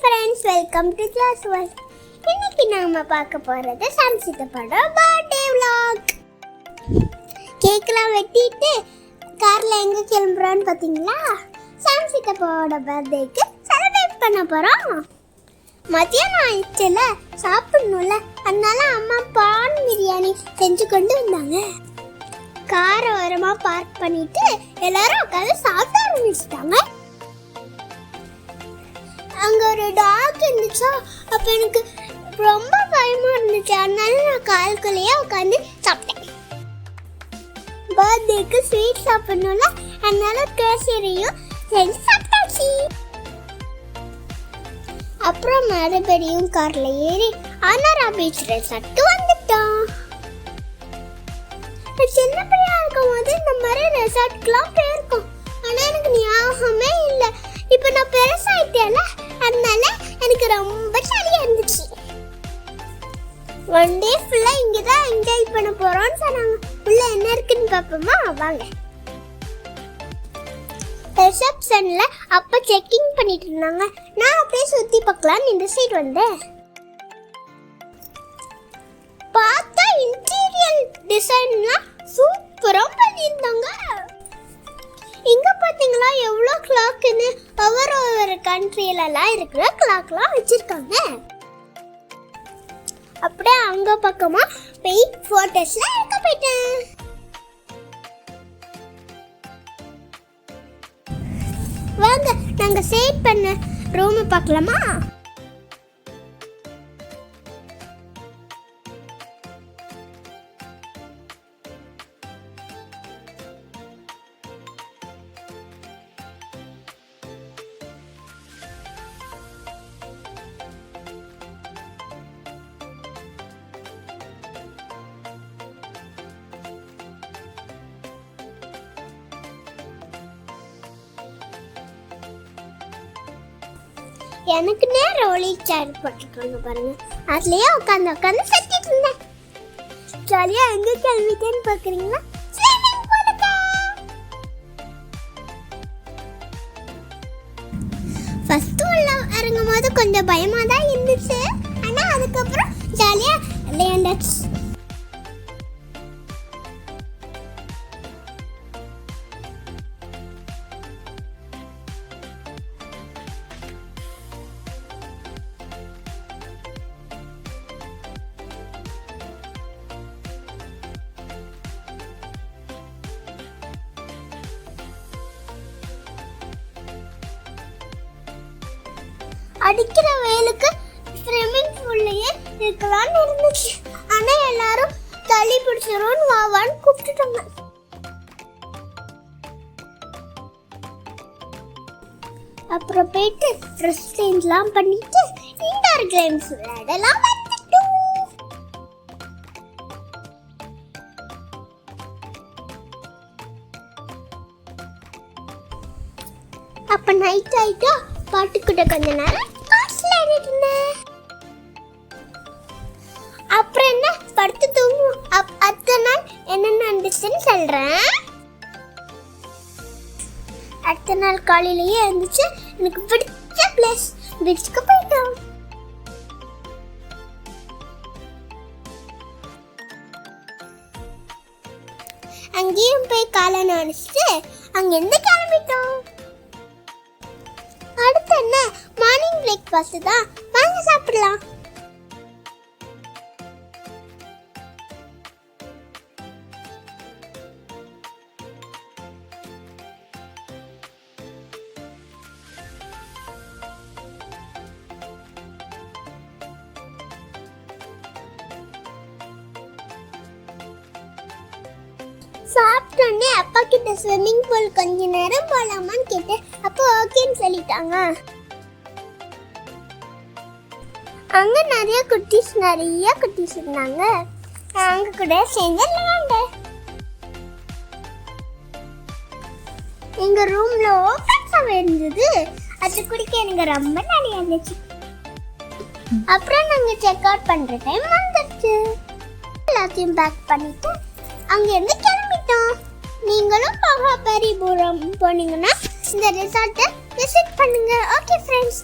friends, welcome to Class World. இன்னைக்கு நாம பார்க்க போறது சாம்சித்தப்போட பர்த்டே vlog. கேக்லாம் வெட்டிட்டு கார்ல எங்க கிளம்புறோம்னு பாத்தீங்களா? சாம்சித்தப்போட பர்த்டேக்கு செலிப்ரேட் பண்ண போறோம். மதியானம் ஆயிடுச்சுல, சாப்பிடணும்ல, அதனால அம்மா பான் பிரியாணி செஞ்சு கொண்டு வந்தாங்க. காரை ஓரமா பார்க் பண்ணிட்டு எல்லாரும் உட்காந்து சாப்பிட ஆரம்பிச்சிட்டாங்க. அங்க ஒரு டாக் இருந்துச்சா, அப்ப எனக்கு ரொம்ப பயமா இருந்துச்சு. அதனால நான் கால்குள்ளேயே உட்காந்து சாப்பிட்டேன். பர்த்டேக்கு ஸ்வீட் சாப்பிடணும்ல, அதனால கேசரியும் செஞ்சு சாப்பிட்டாச்சு. அப்புறம் மறுபடியும் கார்ல ஏறி அனாரா பீச் ரெசார்ட் வந்துட்டோம். சின்ன பிள்ளையா இருக்கும் போது இந்த மாதிரி ரெசார்ட்க்குலாம் போயிருக்கோம். ஆனா எனக்கு ஞாபகமே இல்லை. இப்போ நான் பெருசாயிட்டேன்ல, அதனால எனக்கு ரொம்ப ஜாலியா இருந்துச்சு. ஒன் டே ஃபுல்லா இங்க தான் என்ஜாய் பண்ண போறோம்னு சொன்னாங்க. உள்ள என்ன இருக்குன்னு பாப்போமா? வாங்க. ரிசப்ஷன்ல அப்ப செக்கிங் பண்ணிட்டு இருந்தாங்க. நான் அப்படியே சுத்தி பார்க்கலாம்னு இந்த சைடு வந்தேன். பார்த்தா இன்டீரியர் டிசைன்லாம் சூப்பரா பண்ணியிருந்தாங்க. இங்க பாத்தீங்களா எவ்வளோ கிளாக்னு? ஒவ்வொரு கண்ட்ரியிலலாம் இருக்கிற கிளாக்லாம் வச்சிருக்காங்க. அப்படியே அங்க பக்கமா போய் போட்டோஸ்ல எடுக்க போயிட்டேன். வாங்க நாங்க சேவ் பண்ண ரூம் பார்க்கலாமா? எனக்கு ரோலி சேர் போட்டிருக்காங்க பாருங்க. அதுலயே உட்காந்து செட்டிட்டு இருந்தேன். ஜாலியா எங்க கிளம்பிட்டேன்னு பாக்குறீங்களா? ஃபர்ஸ்ட் உள்ள இறங்கும் போது கொஞ்சம் பயமா தான் இருந்துச்சு. ஆனா அதுக்கப்புறம் ஜாலியா விளையாண்டாச்சு. அடிக்கிற வெயிலுக்கு ஸ்விம்மிங் பூல்லையே இருக்கலாம்னு இருந்துச்சு. ஆனா எல்லாரும் தள்ளி பிடிச்சிரும் வாவான்னு கூப்பிட்டுட்டாங்க. அப்புறம் போயிட்டு ட்ரெஸ் சேஞ்ச்லாம் பண்ணிட்டு இன்டோர் கேம்ஸ் விளையாடலாம் வந்துட்டோம். அப்ப நைட் ஆயிட்டா பாட்டுக்கிட்ட கொஞ்ச நேரம் காசுல இருந்தேன். அப்புறம் என்ன படுத்து தூங்கும். அடுத்த நாள் என்ன நடந்துச்சுன்னு சொல்றேன். அடுத்த நாள் காலையிலேயே இருந்துச்சு. எனக்கு பிடிச்ச பிளேஸ் பீச்சுக்கு போயிட்டோம். அங்கேயும் போய் காலை நினைச்சிட்டு அங்கிருந்து கிளம்பிட்டோம். அடுத்து என்ன மார்னிங் பிரேக்ஃபாஸ்ட் தான். வாங்க சாப்பிடலாம். சாப்பிட்டோன்னே அப்பா கிட்ட ஸ்விம்மிங் பூல் கொஞ்ச நேரம் போலாமான்னு கேட்டேன். அப்போ ஓகேன்னு சொல்லிட்டாங்க. அங்க நிறைய குட்டீஸ் இருந்தாங்க. அவங்க கூட சேர்ந்து விளையாண்டேன். எங்க ரூம்ல ஓபன் சவே இருந்தது. அது குடிக்க எனக்கு ரொம்ப நிறைய இருந்துச்சு. அப்புறம் நாங்க செக் அவுட் பண்ற டைம் வந்துருச்சு. எல்லாத்தையும் பேக் பண்ணிட்டு அங்க இருந்து கிளம்பிட்டோம். நீங்களும் மகாபலிபுரம் போனீங்கன்னா இந்த ரிசார்ட்டை விசிட் பண்ணுங்க. Okay friends.